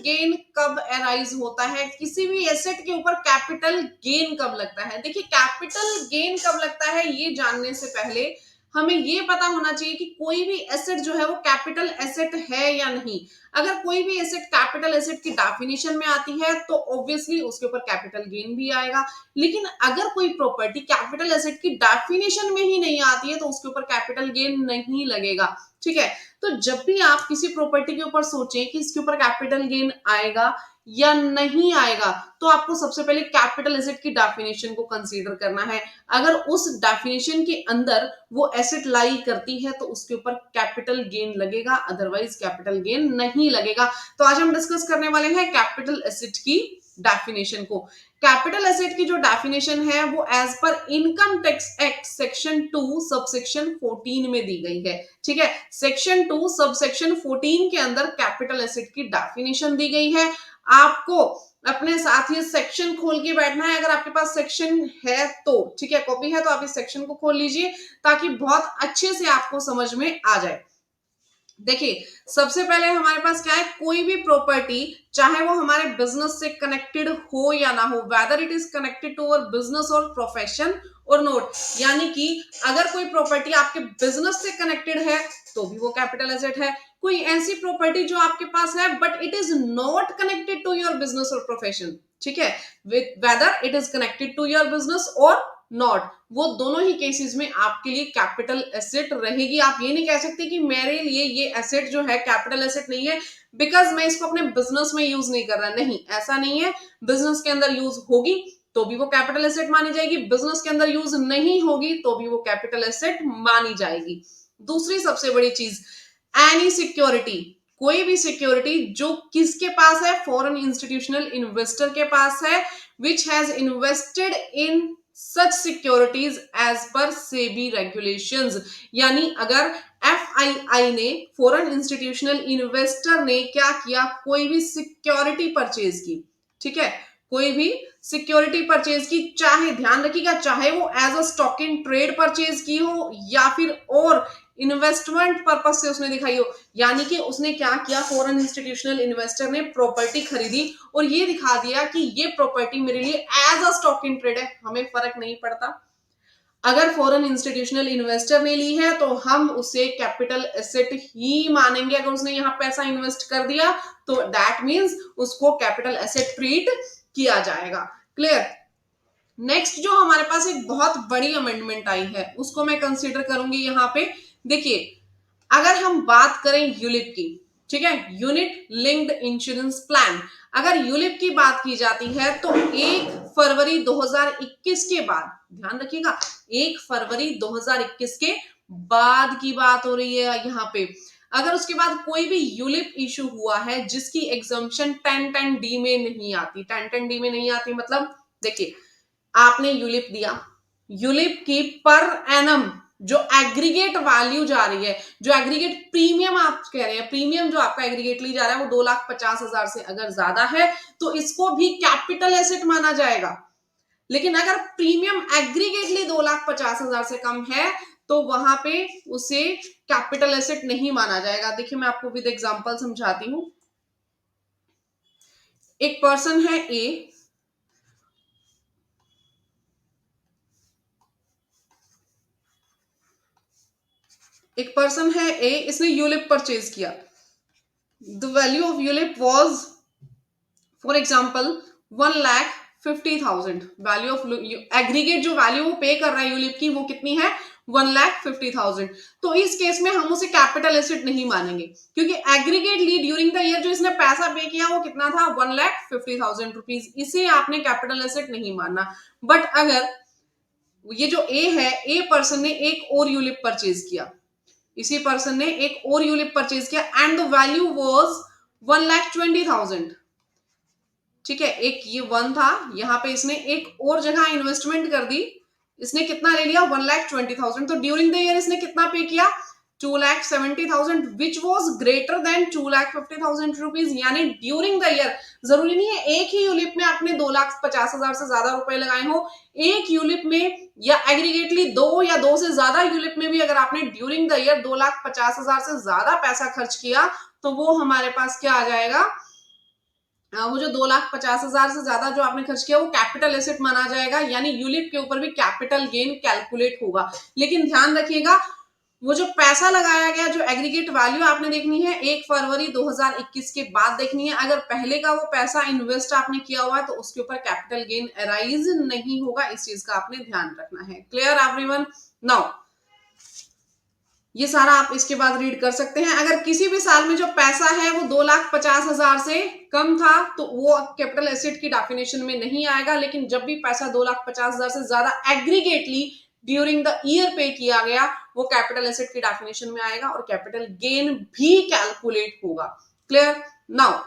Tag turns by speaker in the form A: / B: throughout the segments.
A: Gain कब arise होता है, किसी भी एसेट के ऊपर कैपिटल गेन कब लगता है। देखिए कैपिटल गेन कब लगता है ये जानने से पहले हमें ये पता होना चाहिए कि कोई भी एसेट जो है वो कैपिटल एसेट है या नहीं। अगर कोई भी एसेट कैपिटल एसेट की डेफिनेशन में आती है तो ऑब्वियसली उसके ऊपर कैपिटल गेन भी आएगा, लेकिन अगर कोई प्रॉपर्टी कैपिटल एसेट की डेफिनेशन में ही नहीं आती है तो उसके ऊपर कैपिटल गेन नहीं लगेगा। ठीक है, तो जब भी आप किसी प्रॉपर्टी के ऊपर सोचें कि इसके ऊपर कैपिटल गेन आएगा या नहीं आएगा, तो आपको सबसे पहले कैपिटल एसेट की डेफिनेशन को कंसीडर करना है। अगर उस डेफिनेशन के अंदर वो एसेट लाई करती है तो उसके ऊपर कैपिटल गेन लगेगा, अदरवाइज कैपिटल गेन नहीं लगेगा। तो आज हम डिस्कस करने वाले हैं कैपिटल एसेट की डेफिनेशन को। कैपिटल एसेट की जो डेफिनेशन है वो as per income tax act section 2 subsection 14 में दी गई है। ठीक है, सेक्शन 2 सबसेक्शन 14 के अंदर कैपिटल एसेट की डेफिनेशन दी गई है। आपको अपने साथ ये सेक्शन खोल के बैठना है, अगर आपके पास सेक्शन है तो ठीक है, कॉपी है तो आप इस सेक्शन को खोल लीजिए ताकि बहुत अच्छे से आपको समझ में आ जाए। देखिए सबसे पहले हमारे पास क्या है, कोई भी प्रॉपर्टी चाहे वो हमारे बिजनेस से कनेक्टेड हो या ना हो, whether it is connected to our business और प्रोफेशन और नोट, यानी कि अगर कोई प्रॉपर्टी आपके बिजनेस से कनेक्टेड है तो भी वो कैपिटल एसेट है। कोई ऐसी प्रॉपर्टी जो आपके पास है but it is not connected to your business और प्रोफेशन, ठीक है, whether it is connected to your business और नॉट, वो दोनों ही केसेस में आपके लिए कैपिटल एसेट रहेगी। आप ये नहीं कह सकते कि मेरे लिए ये एसेट जो है कैपिटल एसेट नहीं है बिकॉज मैं इसको अपने बिजनेस में यूज नहीं कर रहा, नहीं ऐसा नहीं है। बिजनेस के अंदर यूज होगी तो भी वो कैपिटल एसेट मानी जाएगी, बिजनेस के अंदर यूज नहीं होगी तो भी वो कैपिटल एसेट मानी जाएगी। दूसरी सबसे बड़ी चीज, एनी सिक्योरिटी, कोई भी सिक्योरिटी जो किसके पास है, फॉरेन इंस्टीट्यूशनल इन्वेस्टर के पास है, which has invested in such securities as per SEBI regulations, यानी अगर एफआईआई ने, फॉरेन इंस्टीट्यूशनल इन्वेस्टर ने क्या किया, कोई भी सिक्योरिटी परचेज की, ठीक है, कोई भी सिक्योरिटी परचेज की, चाहे ध्यान रखिएगा चाहे वो as a stock in trade purchase की हो या फिर और इन्वेस्टमेंट पर्पज से उसने दिखाई हो, यानी कि उसने क्या किया, फॉरेन इंस्टीट्यूशनल इन्वेस्टर ने प्रॉपर्टी खरीदी और ये दिखा दिया कि ये प्रॉपर्टी मेरे लिए as a stock in trade है, हमें फर्क नहीं पड़ता। अगर फॉरेन इंस्टीट्यूशनल इन्वेस्टर ने ली है तो हम उसे कैपिटल एसेट ही मानेंगे। अगर उसने यहाँ पैसा इन्वेस्ट कर दिया तो दैट मींस उसको कैपिटल एसेट ट्रीट किया जाएगा। क्लियर। नेक्स्ट जो हमारे पास एक बहुत बड़ी अमेंडमेंट आई है उसको मैं कंसीडर करूंगी यहाँ पे। देखिए अगर हम बात करें यूलिप की, ठीक है, यूनिट लिंक्ड इंश्योरेंस प्लान, अगर यूलिप की बात की जाती है तो 1 फरवरी 2021 के बाद, ध्यान रखिएगा 1 फरवरी 2021 के बाद की बात हो रही है यहाँ पे, अगर उसके बाद कोई भी यूलिप इशू हुआ है जिसकी एग्जम्पशन 1010D में नहीं आती, 1010D में नहीं आती मतलब देखिए आपने यूलिप दिया, यूलिप की पर एनम जो एग्रीगेट वैल्यू जा रही है, जो एग्रीगेट प्रीमियम आप कह रहे हैं, प्रीमियम जो आपका एग्रीगेटली जा रहा है वो 2,50,000 से अगर ज्यादा है तो इसको भी कैपिटल एसेट माना जाएगा। लेकिन अगर प्रीमियम एग्रीगेटली 2,50,000 से कम है तो वहां पे उसे कैपिटल एसेट नहीं माना जाएगा। देखिए मैं आपको विद एग्जांपल समझाती हूं। एक पर्सन है ए, एक पर्सन है ए, इसने यूलिप परचेज किया, the value of ULIP was for example 1,50,000, value of aggregate जो वैल्यू वो पे कर रहा है यूलिप की वो कितनी है, 1,50,000। तो इस केस में हम उसे कैपिटल एसेट नहीं मानेंगे क्योंकि एग्रीगेटली ड्यूरिंग द ईयर जो इसने पैसा पे किया वो कितना था, 1,50,000 रुपीज, इसे आपने कैपिटल एसेट नहीं मानना। बट अगर ये जो ए है, ए पर्सन ने एक और यूलिप परचेज किया, इसी पर्सन ने एक और यूलिप परचेज किया एंड द वैल्यू वाज 1,20,000, ठीक है, एक ये 1 था, यहाँ पे इसने एक और जगह इन्वेस्टमेंट कर दी, इसने कितना ले लिया, 1,20,000, तो ड्यूरिंग द ईयर इसने कितना पे किया, 2,70,000 which was greater than 2,50,000 rupees, यानी ड्यूरिंग द ईयर, जरूरी नहीं है एक ही यूलिप में आपने 2,50,000 से ज्यादा रुपए लगाए हो, एक यूलिप में या एग्रीगेटली 2 या 2 से ज्यादा यूलिप में भी अगर आपने ड्यूरिंग द ईयर 2,50,000 से ज्यादा पैसा खर्च किया तो वो हमारे पास क्या आ जाएगा, वो जो 2,50,000 से ज्यादा जो आपने खर्च किया वो कैपिटल एसेट माना जाएगा, यानी यूलिप के ऊपर भी कैपिटल गेन कैलकुलेट होगा। लेकिन ध्यान रखिएगा, वो जो पैसा लगाया गया, जो एग्रीगेट वैल्यू आपने देखनी है 1 फरवरी 2021 के बाद देखनी है। अगर पहले का वो पैसा इन्वेस्ट आपने किया हुआ है तो उसके ऊपर कैपिटल गेन अराइज नहीं होगा, इस चीज का आपने ध्यान रखना है। Clear everyone? नाउ ये सारा आप इसके बाद रीड कर सकते हैं। अगर किसी भी साल में जो पैसा है वो 2,50,000 से कम था तो वो कैपिटल एसेट की डेफिनेशन में नहीं आएगा, लेकिन जब भी पैसा 2,50,000 से ज्यादा एग्रीगेटली ड्यूरिंग द ईयर पे किया गया वो कैपिटल एसेट की डेफिनेशन में आएगा और कैपिटल गेन भी कैलकुलेट होगा। क्लियर? नाउ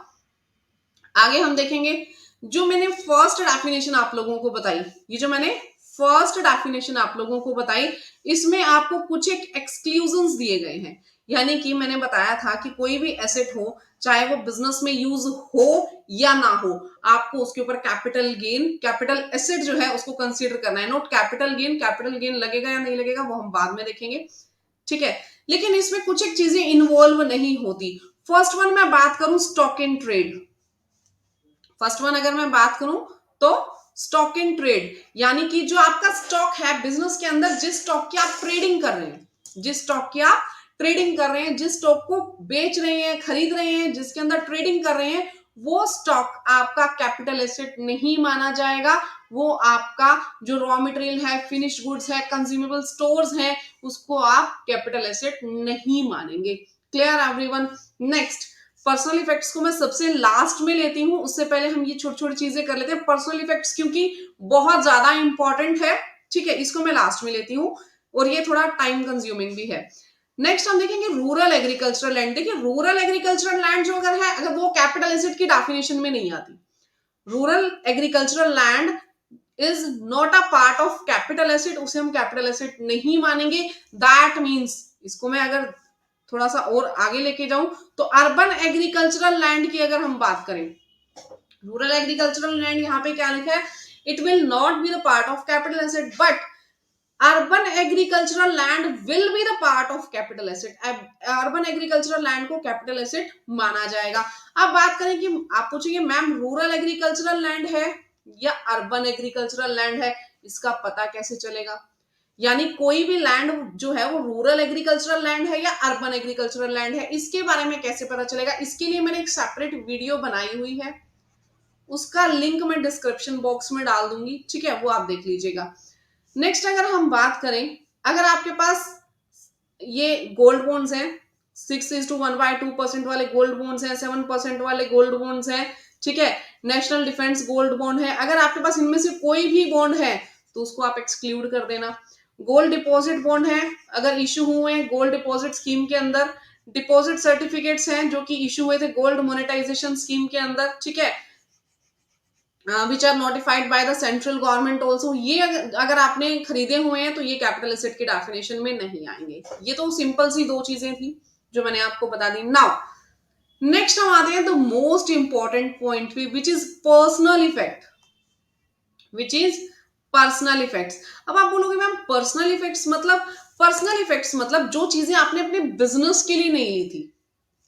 A: आगे हम देखेंगे, जो मैंने फर्स्ट डेफिनेशन आप लोगों को बताई, ये जो मैंने फर्स्ट डेफिनेशन आप लोगों को बताई, इसमें आपको कुछ एक एक्सक्लूजन्स दिए गए हैं। यानी कि मैंने बताया था कि कोई भी एसेट हो, चाहे वो बिजनेस में यूज हो या ना हो, आपको उसके ऊपर कैपिटल गेन, कैपिटल एसेट जो है उसको कंसीडर करना है। Note capital gain, capital gain लगेगा या नहीं लगेगा वो हम बाद में देखेंगे, ठीक है। लेकिन इसमें कुछ एक चीजें इन्वॉल्व नहीं होती। फर्स्ट वन मैं बात करूं stock in trade, first one अगर मैं बात करूं तो स्टॉक इन ट्रेड, यानी कि जो आपका स्टॉक है बिजनेस के अंदर, जिस स्टॉक की आप ट्रेडिंग कर रहे हैं, जिस स्टॉक की आप ट्रेडिंग कर रहे हैं, जिस स्टॉक को बेच रहे हैं, खरीद रहे हैं, जिसके अंदर ट्रेडिंग कर रहे हैं, वो स्टॉक आपका कैपिटल एसेट नहीं माना जाएगा। वो आपका जो रॉ मटेरियल है, फिनिश्ड गुड्स है, कंज्यूमेबल स्टोर्स है, उसको आप कैपिटल एसेट नहीं मानेंगे। Clear everyone? Next, personal effects को मैं सबसे लास्ट में लेती हूँ, उससे पहले हम ये छोटी छोटी चीजें कर लेते हैं। पर्सनल इफेक्ट्स क्योंकि बहुत ज्यादा इंपॉर्टेंट है, ठीक है, इसको मैं लास्ट में लेती हूँ और ये थोड़ा टाइम कंज्यूमिंग भी है। नेक्स्ट हम देखेंगे रूरल एग्रीकल्चरल लैंड। देखिए रूरल एग्रीकल्चरल लैंड जो अगर है, अगर वो कैपिटल एसेट की डेफिनेशन में नहीं आती, rural agricultural land is not a part of capital asset, उसे हम कैपिटल एसेट नहीं मानेंगे। दैट मीन्स, इसको मैं अगर थोड़ा सा और आगे लेके जाऊं तो अर्बन एग्रीकल्चरल लैंड की अगर हम बात करें, रूरल एग्रीकल्चरल लैंड यहाँ पे क्या लिखा है, it will not be the part of capital asset but urban agricultural land will be the part of capital asset. Urban agricultural land को कैपिटल एसेट माना जाएगा। अब बात करें कि आप पूछेंगे मैम रूरल एग्रीकल्चरल लैंड है या अर्बन एग्रीकल्चरल लैंड है, इसका पता कैसे चलेगा? यानी कोई भी लैंड जो है वो रूरल एग्रीकल्चरल लैंड है या अर्बन एग्रीकल्चरल लैंड है, इसके बारे में कैसे पता चलेगा? इसके लिए मैंने एक सेपरेट वीडियो बनाई हुई है, उसका लिंक मैं डिस्क्रिप्शन बॉक्स में डाल दूंगी, ठीक है, वो आप देख लीजिएगा। नेक्स्ट अगर हम बात करें, अगर आपके पास ये गोल्ड बॉन्ड्स हैं, 6:1/2% वाले गोल्ड बॉन्ड्स हैं, 7% वाले गोल्ड बॉन्ड्स हैं, ठीक है, नेशनल डिफेंस गोल्ड बॉन्ड है, अगर आपके पास इनमें से कोई भी बॉन्ड है तो उसको आप एक्सक्लूड कर देना। गोल्ड डिपॉजिट बॉन्ड है, अगर इश्यू हुए हैं गोल्ड डिपॉजिट स्कीम के अंदर, डिपॉजिट सर्टिफिकेट्स हैं जो कि इश्यू हुए थे गोल्ड मोनेटाइजेशन स्कीम के अंदर, ठीक है, which are notified by the central government also, ये अगर आपने खरीदे हुए हैं तो ये कैपिटल एसेट की डेफिनेशन में नहीं आएंगे। ये तो सिंपल सी दो चीजें थी जो मैंने आपको बता दी। नाउ नेक्स्ट हम आते हैं द मोस्ट इंपॉर्टेंट पॉइंट भी, which is personal effect, which is personal effects. अब आप बोलोगे मैम पर्सनल इफेक्ट्स मतलब, पर्सनल इफेक्ट्स मतलब जो चीजें आपने अपने बिजनेस के लिए नहीं ली थी,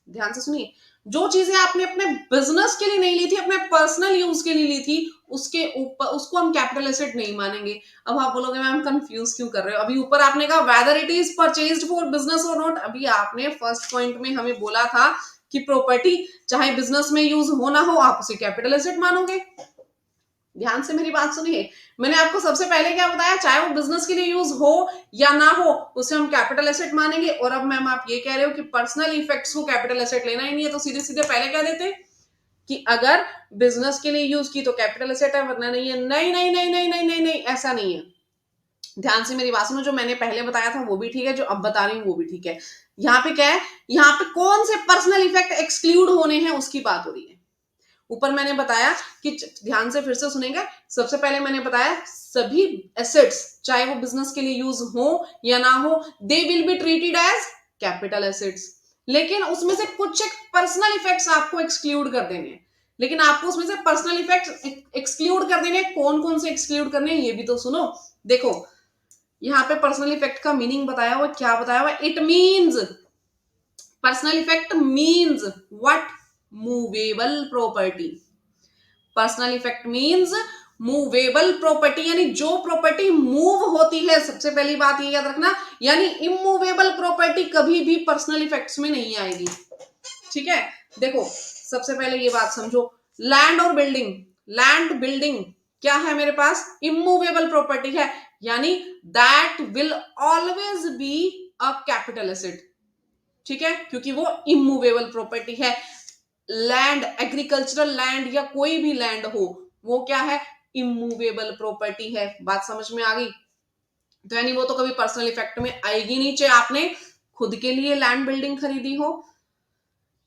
A: ध्यान से सुनिए, जो चीजें आपने अपने बिजनेस के लिए नहीं ली थी, अपने पर्सनल यूज के लिए ली थी, उसके ऊपर उसको हम कैपिटल एसेट नहीं मानेंगे। अब आप बोलोगे मैम कंफ्यूज क्यों कर रहे हो, अभी ऊपर आपने कहा weather it is purchased for business और नॉट, अभी आपने फर्स्ट पॉइंट में हमें बोला था कि प्रॉपर्टी चाहे बिजनेस में यूज हो ना हो आप उसे कैपिटल एसेट मानोगे। ध्यान से मेरी बात सुनिए, मैंने आपको सबसे पहले क्या बताया, चाहे वो बिजनेस के लिए यूज हो या ना हो उसे हम कैपिटल एसेट मानेंगे। और अब मैम आप ये कह रहे हो कि पर्सनल इफेक्ट्स को कैपिटल एसेट लेना ही नहीं है, तो सीधे सीधे पहले कह देते कि अगर बिजनेस के लिए यूज की तो कैपिटल एसेट है वरना नहीं है। नहीं नहीं नहीं नहीं नहीं नहीं नहीं, ऐसा नहीं है। ध्यान से मेरी बात सुनो, जो मैंने पहले बताया था वो भी ठीक है, जो अब बता रही हूँ वो भी ठीक है। यहाँ पे क्या है, यहाँ पे कौन से पर्सनल इफेक्ट एक्सक्लूड होने हैं उसकी बात हो रही है। ऊपर मैंने बताया कि ध्यान से फिर से सुनेंगे, सबसे पहले मैंने बताया सभी एसेट्स चाहे वो बिजनेस के लिए यूज हो या ना हो they will be treated as capital assets, लेकिन उसमें से कुछ एक पर्सनल इफेक्ट्स आपको एक्सक्लूड कर देने हैं। लेकिन आपको उसमें से पर्सनल इफेक्ट्स एक्सक्लूड कर देने, कौन कौन से एक्सक्लूड करने ये भी तो सुनो। देखो यहाँ पे पर्सनल इफेक्ट का मीनिंग बताया हुआ, क्या बताया हुआ, it means, personal effect means what, movable property, personal effect means movable property, यानी जो प्रॉपर्टी मूव होती है, सबसे पहली बात ये याद रखना, यानी इमूवेबल प्रॉपर्टी कभी भी पर्सनल इफेक्ट्स में नहीं आएगी। ठीक है, देखो सबसे पहले ये बात समझो, लैंड और बिल्डिंग, लैंड बिल्डिंग क्या है मेरे पास, इमूवेबल प्रॉपर्टी है, यानी that will always be a capital asset. ठीक है, क्योंकि वो इमूवेबल प्रॉपर्टी है। लैंड, एग्रीकल्चरल लैंड या कोई भी लैंड हो, वो क्या है, इमूवेबल प्रॉपर्टी है। बात समझ में आ गई? तो यानी वो तो कभी पर्सनल इफेक्ट में आएगी नहीं, चाहे आपने खुद के लिए लैंड बिल्डिंग खरीदी हो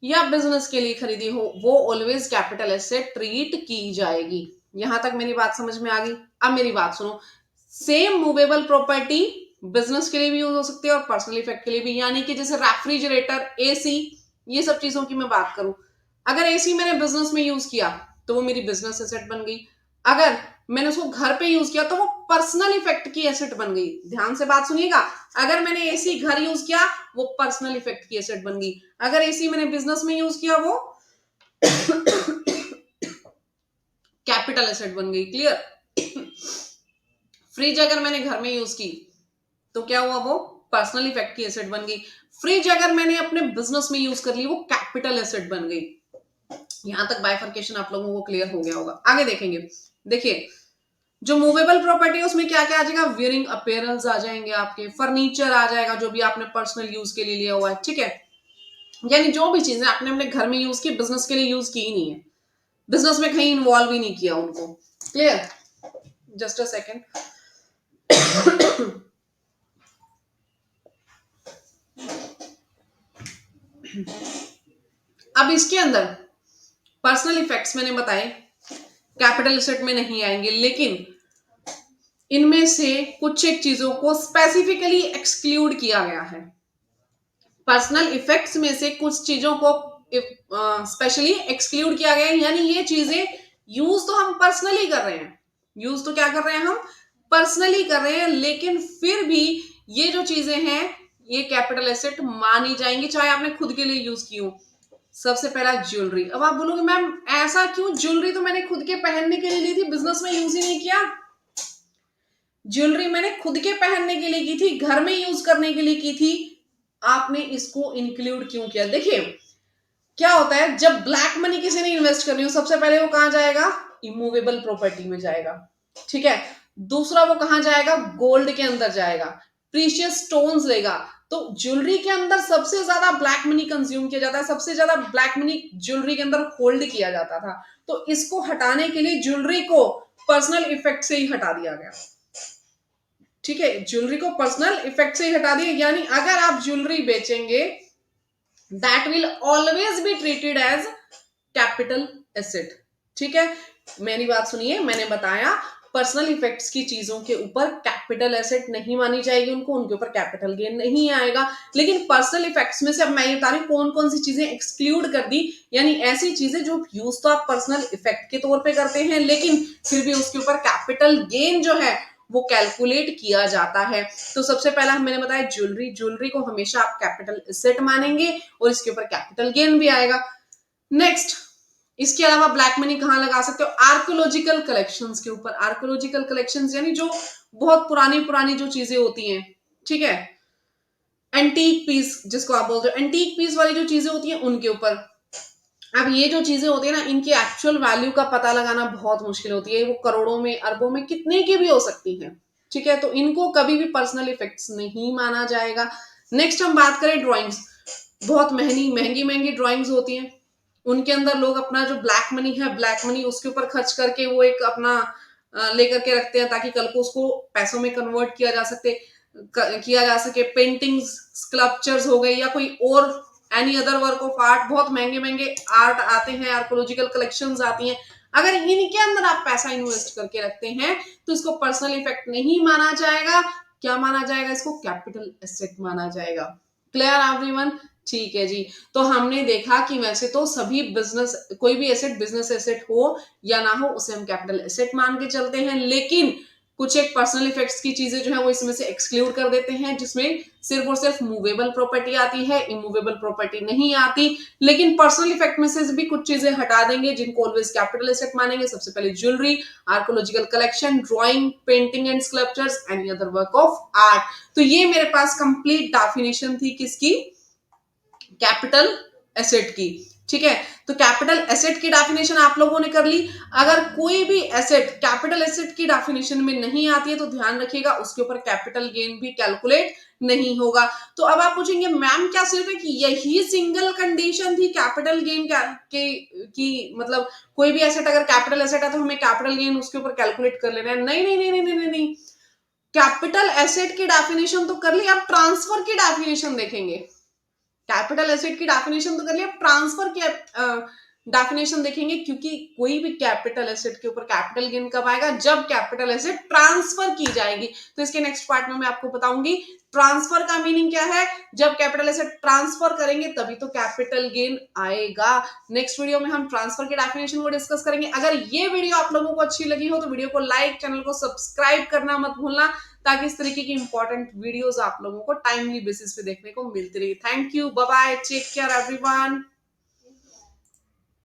A: या बिजनेस के लिए खरीदी हो, वो ऑलवेज कैपिटल एसेट ट्रीट की जाएगी। यहां तक मेरी बात समझ में आ गई? अब मेरी बात सुनो, सेम मूवेबल प्रॉपर्टी बिजनेस के लिए भी यूज हो सकती है और पर्सनल इफेक्ट के लिए भी, यानी कि जैसे रेफ्रिजरेटर, एसी, ये सब चीजों की मैं बात करूं, अगर एसी मैंने बिजनेस में यूज किया तो वो मेरी बिजनेस एसेट बन गई, अगर मैंने उसको घर पे यूज किया तो वो पर्सनल इफेक्ट की एसेट बन गई। ध्यान से बात सुनिएगा, अगर मैंने एसी घर यूज किया वो पर्सनल इफेक्ट की एसेट बन गई, अगर एसी मैंने बिजनेस में यूज किया वो कैपिटल एसेट बन गई। क्लियर? फ्रिज अगर मैंने घर में यूज की तो क्या हुआ, वो पर्सनल इफेक्ट की एसेट बन गई। फ्रिज अगर मैंने अपने बिजनेस में यूज कर ली वो कैपिटल एसेट बन गई। यहां तक बाइफर्केशन आप लोगों को क्लियर हो गया होगा। आगे देखेंगे, देखिए जो मूवेबल प्रॉपर्टी है उसमें क्या क्या आ जाएगा, वियरिंग अपीयरेंस आ जाएंगे, आपके फर्नीचर आ जाएगा जो भी आपने पर्सनल यूज के लिए लिया हुआ है। ठीक है, यानी जो भी चीजें आपने अपने घर में यूज की, बिजनेस के लिए यूज की ही नहीं है, बिजनेस में कहीं इन्वॉल्व ही नहीं किया उनको। क्लियर? Just a second. अब इसके अंदर पर्सनल इफेक्ट्स मैंने बताए कैपिटल एसेट में नहीं आएंगे, लेकिन इनमें से कुछ एक चीजों को स्पेसिफिकली एक्सक्लूड किया गया है। पर्सनल इफेक्ट्स में से कुछ चीजों को स्पेशली एक्सक्लूड किया गया है, यानी ये चीजें यूज तो हम पर्सनली कर रहे हैं, यूज तो क्या कर रहे हैं, हम पर्सनली कर रहे हैं, लेकिन फिर भी ये जो चीजें हैं ये कैपिटल एसेट मानी जाएंगी, चाहे आपने खुद के लिए यूज की हो। सबसे पहला ज्वेलरी। अब आप बोलोगे मैम ऐसा क्यों, ज्वेलरी तो मैंने खुद के पहनने के लिए ली थी, बिजनेस में यूज ही नहीं किया। ज्वेलरी मैंने खुद के पहनने के लिए की थी, घर में यूज करने के लिए की थी, आपने इसको इंक्लूड क्यों किया? देखिए क्या होता है, जब ब्लैक मनी किसी ने इन्वेस्ट करनी हो, सबसे पहले वो कहां जाएगा, इमूवेबल प्रॉपर्टी में जाएगा। ठीक है, दूसरा वो कहां जाएगा, गोल्ड के अंदर जाएगा, प्रीशियस स्टोन्स लेगा। तो ज्वेलरी के अंदर सबसे ज्यादा ब्लैक मनी कंज्यूम किया जाता है, सबसे ज्यादा ब्लैक मनी ज्वेलरी के अंदर होल्ड किया जाता था, तो इसको हटाने के लिए ज्वेलरी को पर्सनल इफेक्ट से ही हटा दिया गया। ठीक है, ज्वेलरी को पर्सनल इफेक्ट से ही हटा दिया, यानी अगर आप ज्वेलरी बेचेंगे that will always be treated as capital asset. ठीक है, मेरी बात सुनिए, मैंने बताया पर्सनल इफेक्ट्स की चीजों के ऊपर कैपिटल एसेट नहीं मानी जाएगी, उनको उनके ऊपर कैपिटल गेन नहीं आएगा, लेकिन पर्सनल इफेक्ट्स में से अब मैं ये बता रही हूं कौन कौन सी चीजें एक्सक्लूड कर दी, यानी ऐसी चीजें जो यूज तो आप पर्सनल इफेक्ट के तौर पे करते हैं, लेकिन फिर भी उसके ऊपर कैपिटल गेन जो है वो कैलकुलेट किया जाता है। तो सबसे पहला मैंने बताया ज्वेलरी, ज्वेलरी को हमेशा आप कैपिटल एसेट मानेंगे और इसके ऊपर कैपिटल गेन भी आएगा। नेक्स्ट, इसके अलावा ब्लैक मनी कहां लगा सकते हो, आर्कोलॉजिकल कलेक्शंस के ऊपर। आर्कोलॉजिकल कलेक्शंस यानी जो बहुत पुरानी पुरानी जो चीजें होती हैं, ठीक है, एंटीक पीस जिसको आप बोलते हो, एंटीक पीस वाली जो चीजें होती हैं उनके ऊपर। अब ये जो चीजें होती है ना, इनकी एक्चुअल वैल्यू का पता लगाना बहुत मुश्किल होती है, वो करोड़ों में अरबों में कितने की भी हो सकती है। ठीक है, तो इनको कभी भी पर्सनल इफेक्ट्स नहीं माना जाएगा। नेक्स्ट हम बात करें ड्राइंग्स, बहुत महंगी महंगी महंगी ड्राइंग्स होती हैं, उनके अंदर लोग अपना जो ब्लैक मनी है, ब्लैक मनी उसके ऊपर खर्च करके वो एक अपना लेकर के रखते हैं ताकि कल को उसको पैसों में कन्वर्ट किया जा सके। पेंटिंग्स, स्कल्पचर्स हो गई या कोई और any other work of art, बहुत महंगे महंगे आर्ट आते हैं, आर्कोलॉजिकल कलेक्शंस आती हैं, अगर इनके अंदर आप पैसा इन्वेस्ट करके रखते हैं तो इसको पर्सनल इफेक्ट नहीं माना जाएगा, क्या माना जाएगा, इसको कैपिटल एसेट माना जाएगा। Clear everyone? ठीक है जी, तो हमने देखा कि वैसे तो सभी बिजनेस, कोई भी एसेट बिजनेस एसेट हो या ना हो, उसे हम कैपिटल एसेट मान के चलते हैं, लेकिन कुछ एक पर्सनल इफेक्ट्स की चीजें जो है वो इसमें से एक्सक्लूड कर देते हैं, जिसमें सिर्फ और सिर्फ मूवेबल प्रॉपर्टी आती है, इमूवेबल प्रॉपर्टी नहीं आती। लेकिन पर्सनल इफेक्ट में से भी कुछ चीजें हटा देंगे जिनको ऑलवेज कैपिटल एसेट मानेंगे। सबसे पहले jewellery, archaeological collection, drawing, painting and sculptures, any other work of art. तो ये मेरे पास कंप्लीट डेफिनेशन थी किसकी, कैपिटल एसेट की। ठीक है, तो कैपिटल एसेट की डेफिनेशन आप लोगों ने कर ली। अगर कोई भी एसेट कैपिटल एसेट की डेफिनेशन में नहीं आती है तो ध्यान रखिएगा उसके ऊपर कैपिटल गेन भी कैलकुलेट नहीं होगा। तो अब आप पूछेंगे मैम क्या सिर्फ एक यही सिंगल कंडीशन थी कैपिटल गेन की मतलब कोई भी एसेट अगर कैपिटल एसेट है तो हमें कैपिटल गेन उसके ऊपर कैलकुलेट कर लेना है? नहीं नहीं नहीं नहीं नहीं नहीं, नहीं। कैपिटल एसेट की डेफिनेशन तो कर ली, अब ट्रांसफर की डेफिनेशन देखेंगे। कैपिटल एसेट की डेफिनेशन तो कर लिया, ट्रांसफर की डेफिनेशन देखेंगे, क्योंकि कोई भी कैपिटल एसेट के ऊपर कैपिटल गेन कब आएगा, जब कैपिटल एसेट ट्रांसफर की जाएगी। तो इसके नेक्स्ट पार्ट में मैं आपको बताऊंगी ट्रांसफर का मीनिंग क्या है, जब कैपिटल एसेट ट्रांसफर करेंगे तभी तो कैपिटल गेन आएगा। नेक्स्ट वीडियो में हम ट्रांसफर के डेफिनेशन को डिस्कस करेंगे। अगर ये वीडियो आप लोगों को अच्छी लगी हो तो वीडियो को लाइक, चैनल को सब्सक्राइब करना मत भूलना, ताकि इस तरीके की इंपॉर्टेंट वीडियोस आप लोगों को टाइमली बेसिस पे देखने को मिलती रही। Thank you, bye bye, take care everyone.